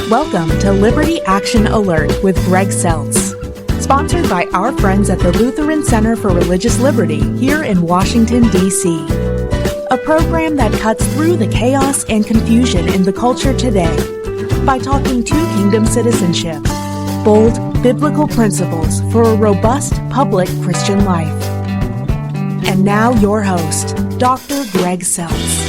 Welcome to Liberty Action Alert with Greg Seltz, sponsored by our friends at the Lutheran Center for Religious Liberty here in Washington, D.C. A program that cuts through the chaos and confusion in the culture today by talking to kingdom citizenship, bold biblical principles for a robust public Christian life. And now your host, Dr. Greg Seltz.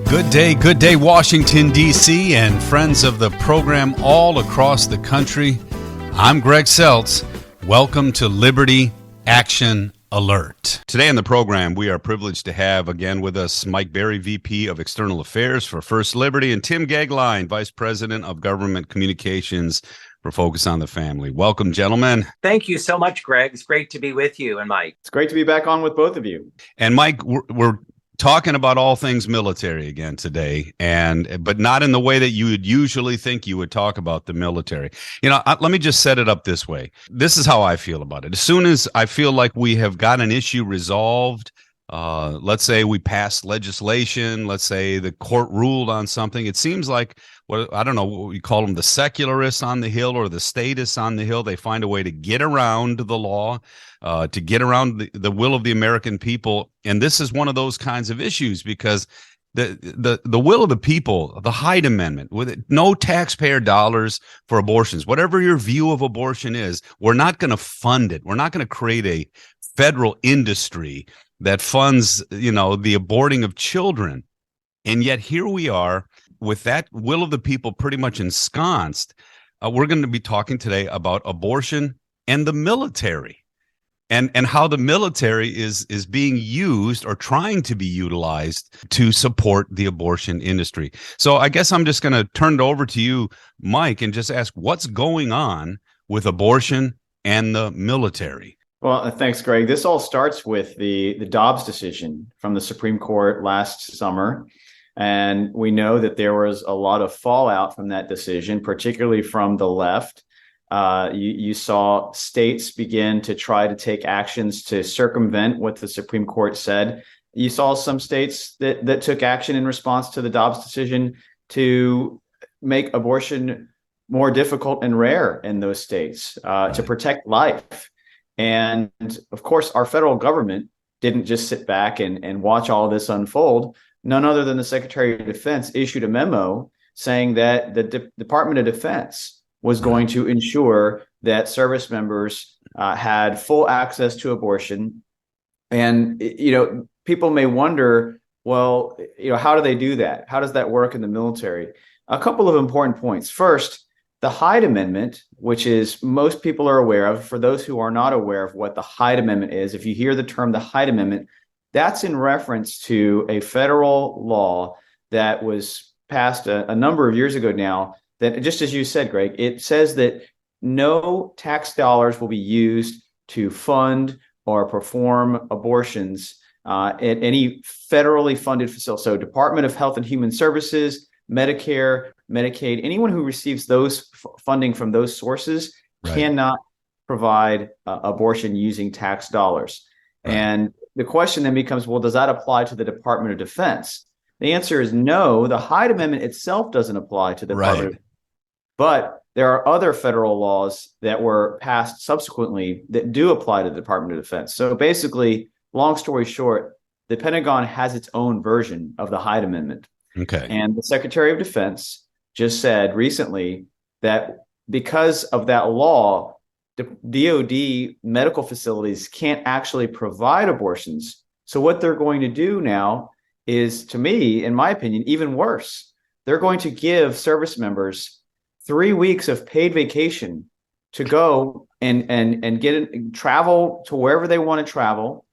Good day, Washington, D.C., and friends of the program all across the country. I'm Greg Seltz. Welcome to Liberty Action Alert. Today on the program, we are privileged to have again with us Mike Berry, VP of External Affairs for First Liberty, and Tim Goeglein, Vice President of Government Communications for Focus on the Family. Welcome, gentlemen. Thank you so much, Greg. It's great to be with you and Mike. It's great to be back on with both of you. And Mike, we're talking about all things military again today, but not in the way that you would usually think you would talk about the military. Let me just set it up this way. This is how I feel about it. As soon as I feel like we have got an issue resolved, let's say we passed legislation, let's say the court ruled on something, it seems like, I don't know what we call them, the secularists on the Hill or the statists on the Hill, they find a way to get around the law, to get around the will of the American people. And this is one of those kinds of issues because the will of the people, the Hyde Amendment, with no taxpayer dollars for abortions, whatever your view of abortion is, we're not going to fund it. We're not going to create a federal industry that funds, the aborting of children. And yet here we are with that will of the people pretty much ensconced. We're going to be talking today about abortion and the military. And how the military is being used or trying to be utilized to support the abortion industry. So I guess I'm just going to turn it over to you, Mike, and just ask what's going on with abortion and the military. Well, thanks, Greg. This all starts with the Dobbs decision from the Supreme Court last summer. And we know that there was a lot of fallout from that decision, particularly from the left. You saw states begin to try to take actions to circumvent what the Supreme Court said. You saw some states that took action in response to the Dobbs decision to make abortion more difficult and rare in those states, to protect life. And of course, our federal government didn't just sit back and watch all of this unfold. None other than the Secretary of Defense issued a memo saying that the Department of Defense was going to ensure that service members had full access to abortion. And, people may wonder, well, how do they do that? How does that work in the military? A couple of important points. First, the Hyde Amendment, which is most people are aware of. For those who are not aware of what the Hyde Amendment is, if you hear the term the Hyde Amendment, that's in reference to a federal law that was passed a number of years ago now, that, just as you said, Greg, it says that no tax dollars will be used to fund or perform abortions at any federally funded facility. So Department of Health and Human Services, Medicare, Medicaid, anyone who receives those funding from those sources cannot provide abortion using tax dollars. Right. And the question then becomes, well, does that apply to the Department of Defense? The answer is no. The Hyde Amendment itself doesn't apply to the Department of Defense. But there are other federal laws that were passed subsequently that do apply to the Department of Defense. So basically, long story short, the Pentagon has its own version of the Hyde Amendment. Okay. And the Secretary of Defense just said recently that because of that law, DOD medical facilities can't actually provide abortions. So what they're going to do now is, to me, in my opinion, even worse. They're going to give service members 3 weeks of paid vacation to go and travel to wherever they want to travel.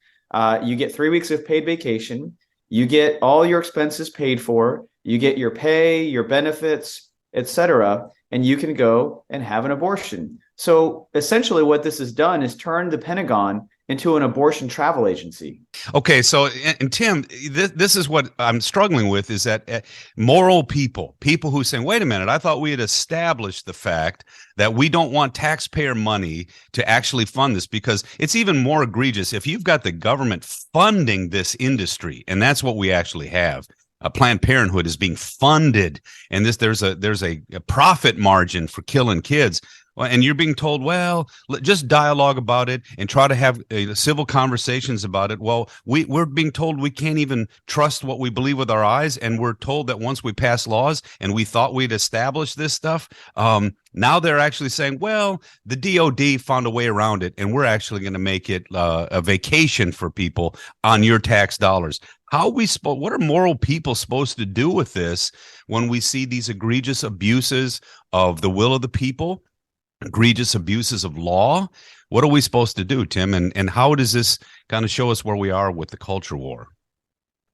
You get 3 weeks of paid vacation. You get all your expenses paid for. You get your pay, your benefits, etc., and you can go and have an abortion. So essentially what this has done is turned the Pentagon into an abortion travel agency. Okay, so, and Tim, this is what I'm struggling with, is that moral people who are saying, wait a minute, I thought we had established the fact that we don't want taxpayer money to actually fund this, because it's even more egregious if you've got the government funding this industry, and that's what we actually have. Planned Parenthood is being funded, and there's a profit margin for killing kids. Well, and you're being told, well, just dialogue about it and try to have civil conversations about it. Well, we're being told we can't even trust what we believe with our eyes, and we're told that once we pass laws, and we thought we'd establish this stuff, now they're actually saying, well, the DOD found a way around it, and we're actually going to make it a vacation for people on your tax dollars. What are moral people supposed to do with this when we see these egregious abuses of the will of the people? Egregious abuses of law? What are we supposed to do, Tim? And how does this kind of show us where we are with the culture war?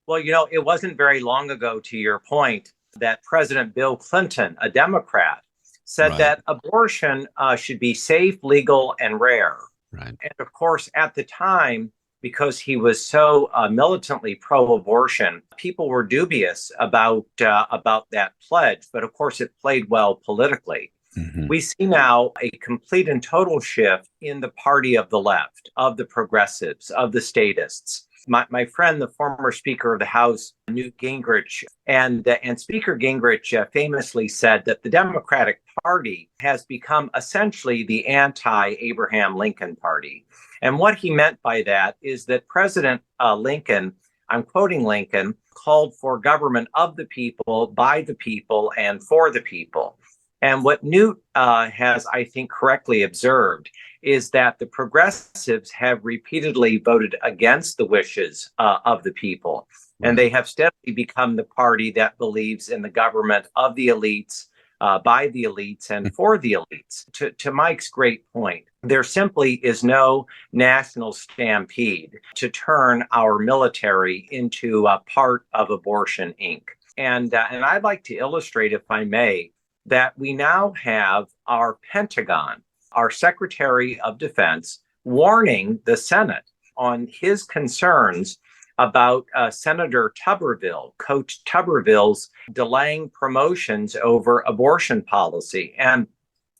Well, it wasn't very long ago, to your point, that President Bill Clinton, a Democrat, said Right. that abortion should be safe, legal, and rare. Right. And of course, at the time, because he was so militantly pro-abortion, people were dubious about that pledge. But of course, it played well politically. Mm-hmm. We see now a complete and total shift in the party of the left, of the progressives, of the statists. My friend, the former Speaker of the House, Newt Gingrich, and Speaker Gingrich famously said that the Democratic Party has become essentially the anti-Abraham Lincoln Party. And what he meant by that is that President Lincoln, I'm quoting Lincoln, called for government of the people, by the people, and for the people. And what Newt has, I think, correctly observed is that the progressives have repeatedly voted against the wishes of the people. And they have steadily become the party that believes in the government of the elites, by the elites, and for the elites. To Mike's great point, there simply is no national stampede to turn our military into a part of Abortion Inc. And I'd like to illustrate, if I may, that we now have our Pentagon, our Secretary of Defense, warning the Senate on his concerns about Senator Tuberville, Coach Tuberville's delaying promotions over abortion policy. And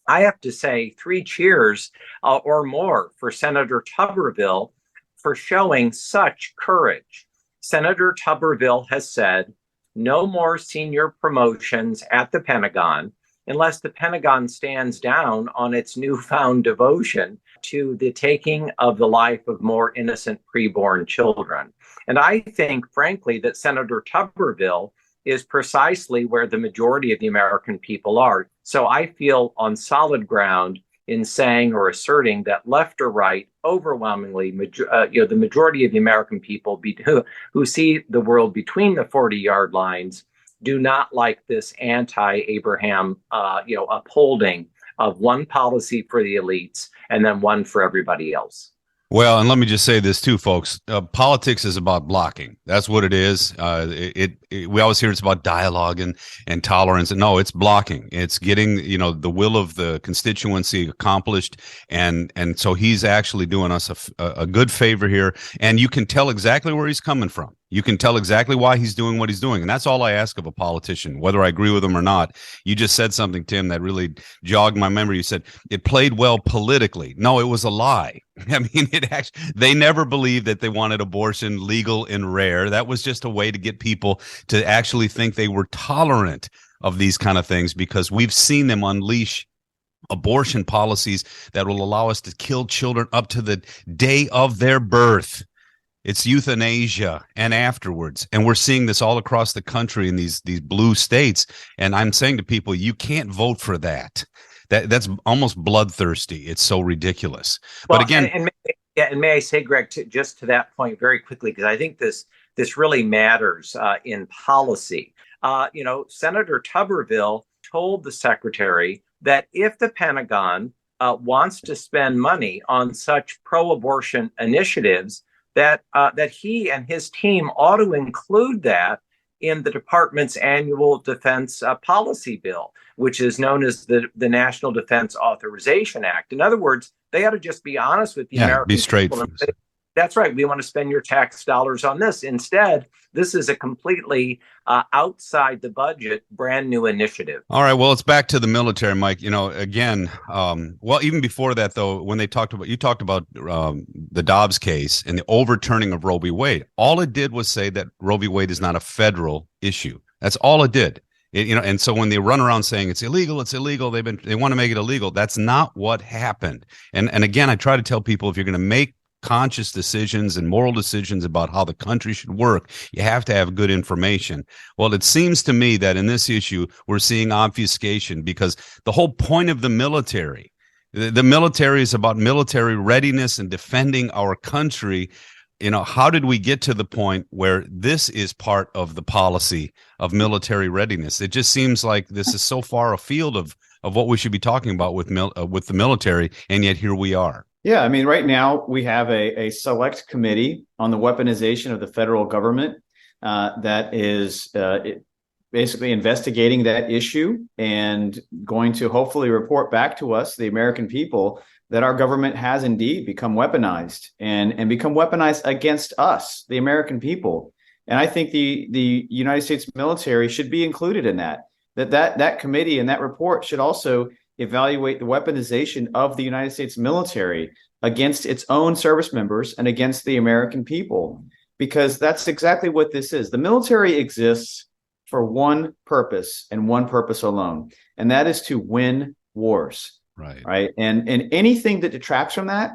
I have to say 3 cheers or more for Senator Tuberville for showing such courage. Senator Tuberville has said, no more senior promotions at the Pentagon unless the Pentagon stands down on its newfound devotion to the taking of the life of more innocent preborn children. And I think, frankly, that Senator Tuberville is precisely where the majority of the American people are. So I feel on solid ground in saying or asserting that left or right, overwhelmingly, the majority of the American people who see the world between the 40-yard lines do not like this anti-Abraham, upholding of one policy for the elites and then one for everybody else. Well, and let me just say this too, folks. Politics is about blocking. That's what it is. We always hear it's about dialogue and tolerance. And no, it's blocking. It's getting, the will of the constituency accomplished. And so he's actually doing us a good favor here. And you can tell exactly where he's coming from. You can tell exactly why he's doing what he's doing. And that's all I ask of a politician, whether I agree with him or not. You just said something, Tim, that really jogged my memory. You said it played well politically. No, it was a lie. I mean, they never believed that they wanted abortion legal and rare. That was just a way to get people to actually think they were tolerant of these kind of things, because we've seen them unleash abortion policies that will allow us to kill children up to the day of their birth. It's euthanasia and afterwards. And we're seeing this all across the country in these blue states. And I'm saying to people, you can't vote for that. That's almost bloodthirsty. It's so ridiculous. Well, but again, and may I say, Greg, just to that point very quickly, because I think this really matters in policy. Senator Tuberville told the secretary that if the Pentagon wants to spend money on such pro-abortion initiatives, that he and his team ought to include that in the department's annual defense policy bill, which is known as the National Defense Authorization Act. In other words, they ought to just be honest with the American be straight. people and That's right. We want to spend your tax dollars on this. Instead, this is a completely outside the budget, brand new initiative. All right. Well, it's back to the military, Mike. Again, well, even before that, though, when you talked about the Dobbs case and the overturning of Roe v. Wade, all it did was say that Roe v. Wade is not a federal issue. That's all it did. And so when they run around saying it's illegal, they want to make it illegal. That's not what happened. And again, I try to tell people, if you're going to make conscious decisions and moral decisions about how the country should work, you have to have good information. Well, it seems to me that in this issue, we're seeing obfuscation, because the whole point of the military is about military readiness and defending our country. How did we get to the point where this is part of the policy of military readiness? It just seems like this is so far afield of what we should be talking about with the military, and yet here we are. Yeah, I mean, right now we have a select committee on the weaponization of the federal government that is basically investigating that issue and going to hopefully report back to us, the American people, that our government has indeed become weaponized and become weaponized against us, the American people. And I think the United States military should be included in that committee, and that report should also evaluate the weaponization of the United States military against its own service members and against the American people, because that's exactly what this is. The military exists for one purpose and one purpose alone, and that is to win wars. Right. And anything that detracts from that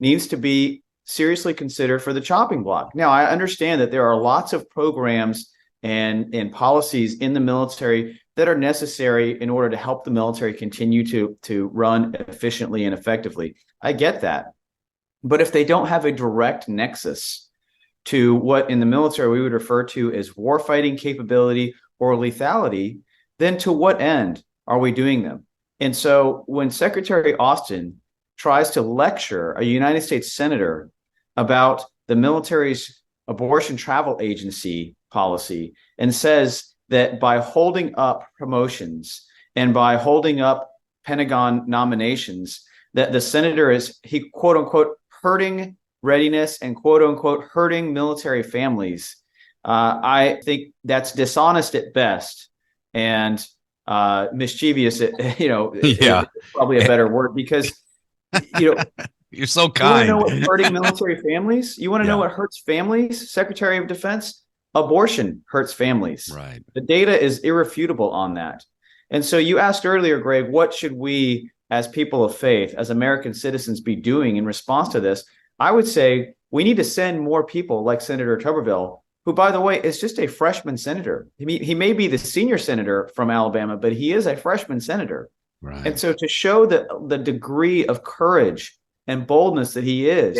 needs to be seriously considered for the chopping block. Now, I understand that there are lots of programs and policies in the military that are necessary in order to help the military continue to run efficiently and effectively. I get that. But if they don't have a direct nexus to what in the military we would refer to as warfighting capability or lethality, then to what end are we doing them? And so when Secretary Austin tries to lecture a United States senator about the military's abortion travel agency policy and says that by holding up promotions and by holding up Pentagon nominations, that the senator is, he quote unquote, hurting readiness and quote unquote, hurting military families. I think that's dishonest at best and mischievous, yeah, probably a better word, because, you're so kind. You want to know what hurting military families? You want to know what hurts families? Secretary of Defense, abortion hurts families. Right. The data is irrefutable on that. And so you asked earlier, Greg, what should we as people of faith, as American citizens, be doing in response to this? I would say we need to send more people like Senator Tuberville, who, by the way, is just a freshman senator. He may be the senior senator from Alabama, but he is a freshman senator. Right. And so to show the degree of courage and boldness that he is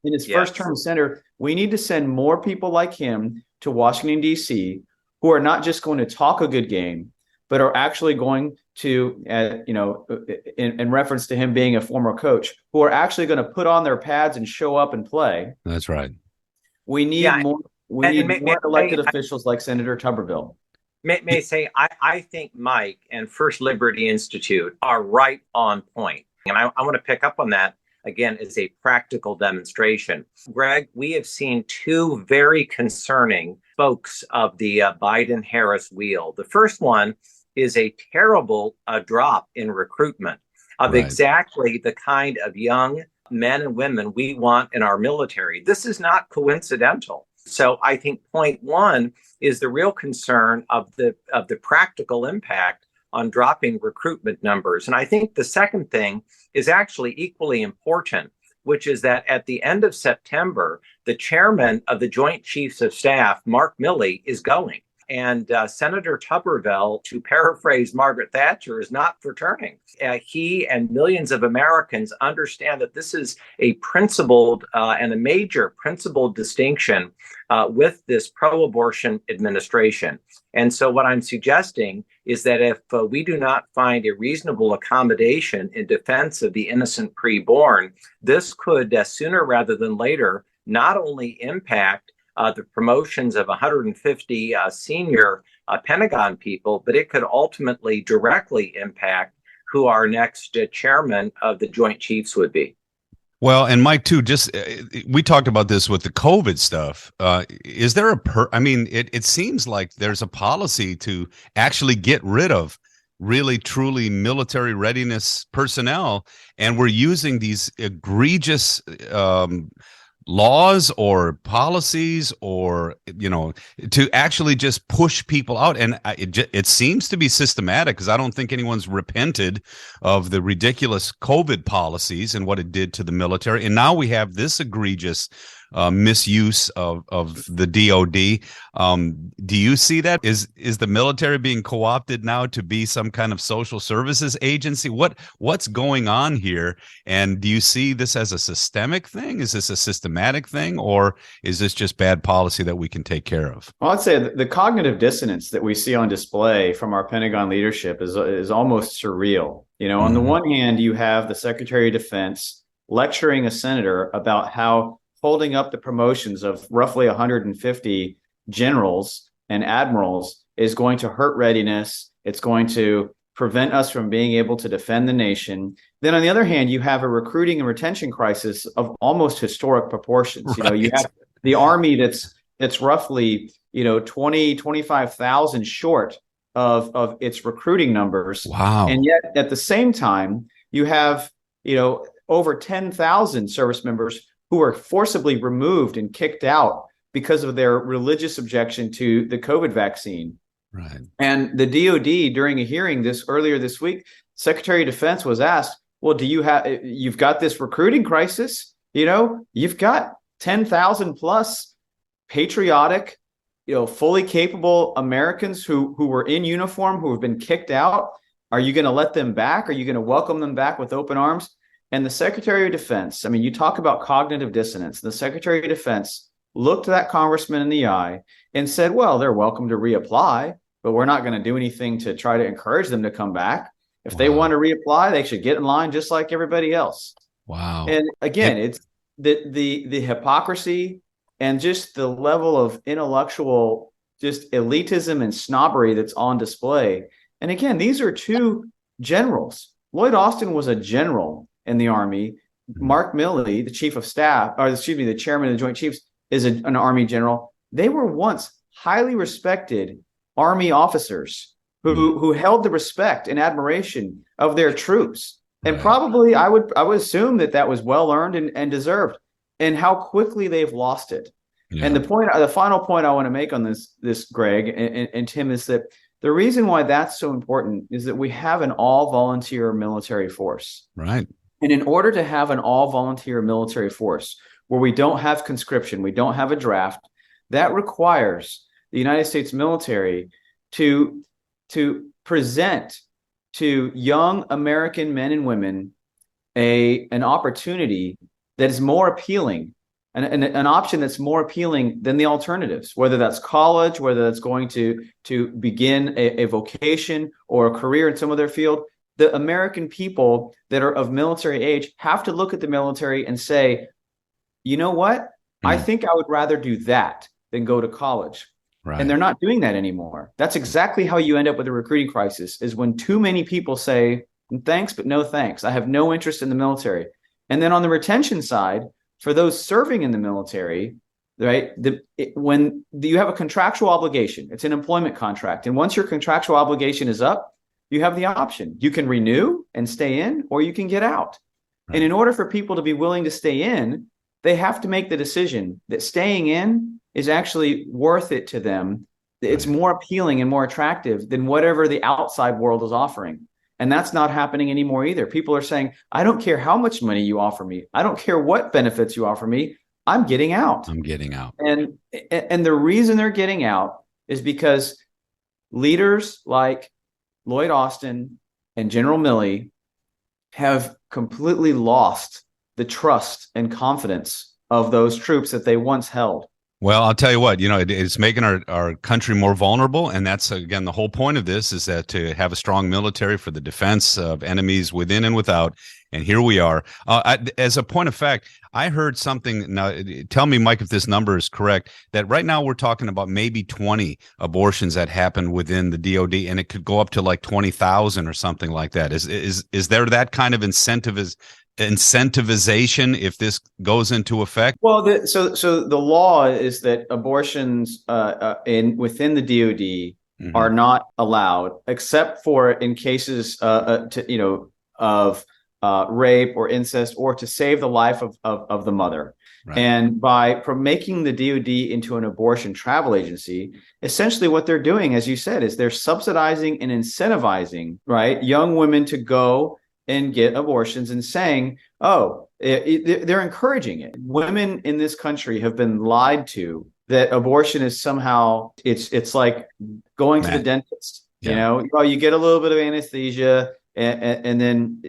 in his first term as senator, we need to send more people like him to Washington, D.C., who are not just going to talk a good game, but are actually going to, in reference to him being a former coach, who are actually going to put on their pads and show up and play. That's right. We need more. We need more elected officials like Senator Tuberville. May say, I think Mike and First Liberty Institute are right on point. And I want to pick up on that again as a practical demonstration. Greg, we have seen two very concerning spokes of the Biden-Harris wheel. The first one is a terrible drop in recruitment of exactly the kind of young men and women we want in our military. This is not coincidental. So I think point one is the real concern of the practical impact on dropping recruitment numbers. And I think the second thing is actually equally important, which is that at the end of September, the chairman of the Joint Chiefs of Staff, Mark Milley, is going. And Senator Tuberville, to paraphrase Margaret Thatcher, is not returning. He and millions of Americans understand that this is a principled and a major principled distinction with this pro-abortion administration. And so what I'm suggesting is that if we do not find a reasonable accommodation in defense of the innocent preborn, this could sooner rather than later not only impact the promotions of 150 senior Pentagon people, but it could ultimately directly impact who our next chairman of the Joint Chiefs would be. Well, and Mike too, just we talked about this with the COVID stuff. Is there I mean, it seems like there's a policy to actually get rid of really truly military readiness personnel, and we're using these egregious laws or policies, or to actually just push people out. And it seems to be systematic, because I don't think anyone's repented of the ridiculous COVID policies and what it did to the military. And now we have this egregious misuse of the DOD. Do you see that? Is the military being co-opted now to be some kind of social services agency? What's going on here? And do you see this as a systemic thing? Is this a systematic thing, or is this just bad policy that we can take care of? Well, I'd say the cognitive dissonance that we see on display from our Pentagon leadership is almost surreal. On the one hand, you have the Secretary of Defense lecturing a senator about how holding up the promotions of roughly 150 generals and admirals is going to hurt readiness. It's going to prevent us from being able to defend the nation. Then on the other hand, you have a recruiting and retention crisis of almost historic proportions. Right. You have the Army that's roughly 25,000 short of its recruiting numbers. Wow. And yet at the same time, you have over 10,000 service members who are forcibly removed and kicked out because of their religious objection to the COVID vaccine. Right. And the DOD, during a hearing earlier this week, Secretary of Defense was asked, well, you've got this recruiting crisis, you've got 10,000 plus patriotic, fully capable Americans who were in uniform, who have been kicked out. Are you going to let them back? Are you going to welcome them back with open arms? And the Secretary of Defense, I mean, you talk about cognitive dissonance. The Secretary of Defense looked that congressman in the eye and said, well, they're welcome to reapply, but we're not going to do anything to try to encourage them to come back. If they want to reapply, they should get in line just like everybody else. Wow. And again, it's the hypocrisy and just the level of intellectual just elitism and snobbery that's on display. And again, these are two generals. Lloyd Austin was a general in the Army. Mark Milley, the chief of staff, the chairman of the Joint Chiefs, is an Army general. They were once highly respected Army officers who held the respect and admiration of their troops. And probably I would assume that was well earned and deserved, and how quickly they've lost it. Yeah. And the final point I want to make on this Greg and Tim, is that the reason why that's so important is that we have an all volunteer military force. Right. And in order to have an all-volunteer military force where we don't have conscription, we don't have a draft, that requires the United States military to present to young American men and women an opportunity that is more appealing, an option that's more appealing than the alternatives, whether that's college, whether that's going to begin a vocation or a career in some other field. The American people that are of military age have to look at the military and say, you know what? I think I would rather do that than go to college. Right. And they're not doing that anymore. That's exactly how you end up with a recruiting crisis, is when too many people say, thanks, but no thanks. I have no interest in the military. And then on the retention side, for those serving in the military, right, when you have a contractual obligation, it's an employment contract. And once your contractual obligation is up, you have the option. You can renew and stay in, or you can get out. Right. And in order for people to be willing to stay in, they have to make the decision that staying in is actually worth it to them. It's more appealing and more attractive than whatever the outside world is offering. And that's not happening anymore either. People are saying, I don't care how much money you offer me. I don't care what benefits you offer me. I'm getting out. I'm getting out. And the reason they're getting out is because leaders like Lloyd Austin and General Milley have completely lost the trust and confidence of those troops that they once held. Well, I'll tell you what, it's making our country more vulnerable. And that's, again, the whole point of this, is that to have a strong military for the defense of enemies within and without. And here we are. As a point of fact, I heard something. Now, tell me, Mike, if this number is correct, that right now we're talking about maybe 20 abortions that happen within the DOD, and it could go up to like 20,000 or something like that. Is there that kind of incentivization if this goes into effect? Well, so the law is that abortions within the DOD are not allowed, except for in cases of rape or incest, or to save the life of the mother. Right. And from making the DOD into an abortion travel agency, essentially what they're doing, as you said, is they're subsidizing and incentivizing, right, young women to go and get abortions, and saying, they're encouraging it. Women in this country have been lied to that abortion is somehow it's like going to the dentist. Yeah. You get a little bit of anesthesia and then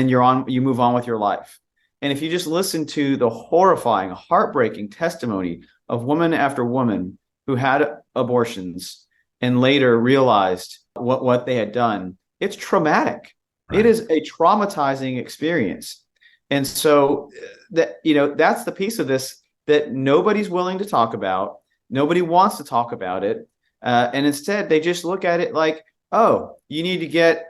you move on with your life. And if you just listen to the horrifying, heartbreaking testimony of woman after woman who had abortions and later realized what they had done, it's traumatic. Right. It is a traumatizing experience. And so that's the piece of this that nobody's willing to talk about. Nobody wants to talk about it. And instead, they just look at it like, you need to get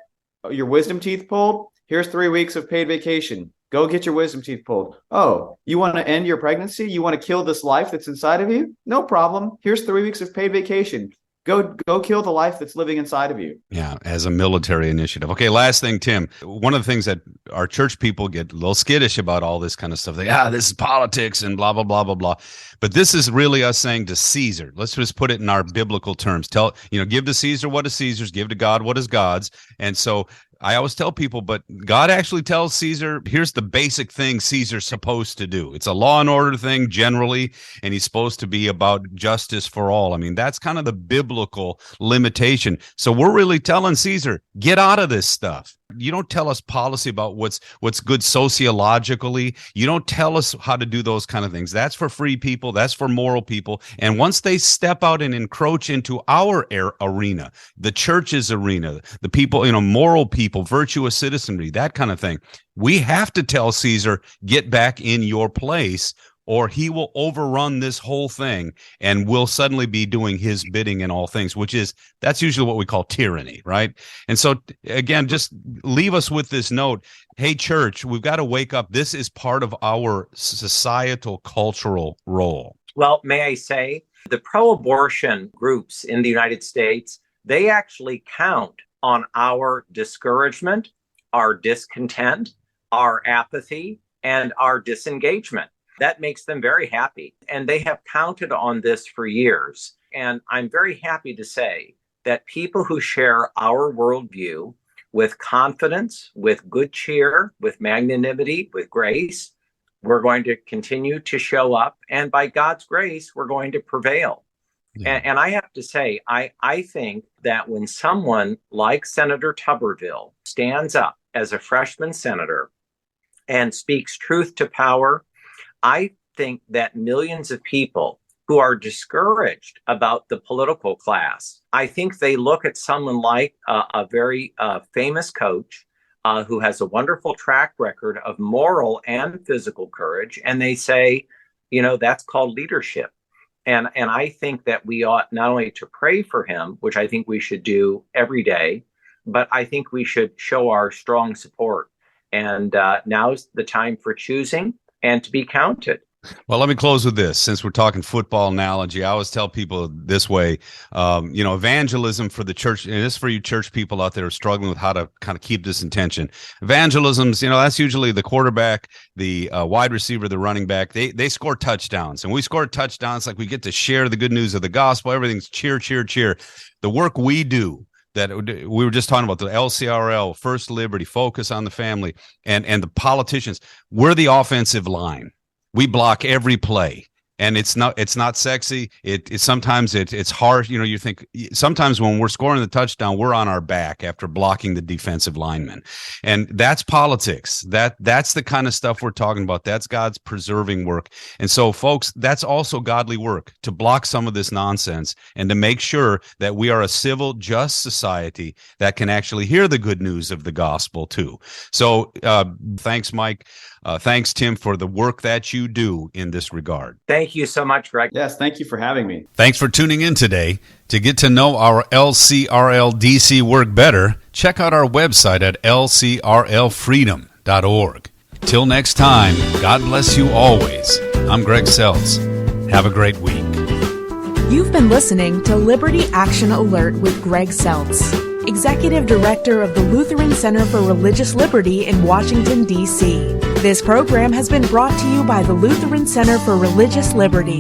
your wisdom teeth pulled? Here's 3 weeks of paid vacation. Go get your wisdom teeth pulled. You want to end your pregnancy? You want to kill this life that's inside of you? No problem. Here's 3 weeks of paid vacation. Go kill the life that's living inside of you. Yeah, as a military initiative. Okay, last thing, Tim. One of the things that our church people get a little skittish about all this kind of stuff. They, this is politics and blah, blah, blah, blah, blah. But this is really us saying to Caesar. Let's just put it in our biblical terms. Give to Caesar what is Caesar's, give to God what is God's. And so I always tell people, but God actually tells Caesar, here's the basic thing Caesar's supposed to do. It's a law and order thing generally, and he's supposed to be about justice for all. I mean, that's kind of the biblical limitation. So we're really telling Caesar, get out of this stuff. You don't tell us policy about what's good sociologically. You don't tell us how to do those kind of things. That's for free people. That's for moral people. And once they step out and encroach into our arena, the church's arena, the people, moral people, virtuous citizenry, that kind of thing, we have to tell Caesar, get back in your place, or he will overrun this whole thing and will suddenly be doing his bidding in all things, that's usually what we call tyranny, right? And so, again, just leave us with this note. Hey, church, we've got to wake up. This is part of our societal, cultural role. Well, may I say, the pro-abortion groups in the United States, they actually count on our discouragement, our discontent, our apathy, and our disengagement. That makes them very happy. And they have counted on this for years. And I'm very happy to say that people who share our worldview with confidence, with good cheer, with magnanimity, with grace, we're going to continue to show up. And by God's grace, we're going to prevail. Yeah. And I have to say, I think that when someone like Senator Tuberville stands up as a freshman senator and speaks truth to power, I think that millions of people who are discouraged about the political class, I think they look at someone like a very famous coach who has a wonderful track record of moral and physical courage, and they say, that's called leadership. And I think that we ought not only to pray for him, which I think we should do every day, but I think we should show our strong support. And now's the time for choosing and to be counted. Well, let me close with this. Since we're talking football analogy, I always tell people this way, evangelism for the church, and this is for you church people out there who are struggling with how to kind of keep this in tension. Evangelism's, that's usually the quarterback, the wide receiver, the running back. They score touchdowns, and we score touchdowns like we get to share the good news of the gospel. Everything's cheer, cheer, cheer. The work we do, that we were just talking about, the LCRL, First Liberty, Focus on the Family, and the politicians, we're the offensive line. We block every play. And it's not sexy. Sometimes it's harsh. You think sometimes when we're scoring the touchdown, we're on our back after blocking the defensive lineman. And that's politics. That's the kind of stuff we're talking about. That's God's preserving work. And so, folks, that's also godly work, to block some of this nonsense and to make sure that we are a civil, just society that can actually hear the good news of the gospel too. So thanks, Mike. Thanks, Tim, for the work that you do in this regard. Thank you so much, Greg. Yes, thank you for having me. Thanks for tuning in today. To get to know our LCRL-DC work better, check out our website at lcrlfreedom.org. Till next time, God bless you always. I'm Greg Seltz. Have a great week. You've been listening to Liberty Action Alert with Greg Seltz, Executive Director of the Lutheran Center for Religious Liberty in Washington, D.C. This program has been brought to you by the Lutheran Center for Religious Liberty.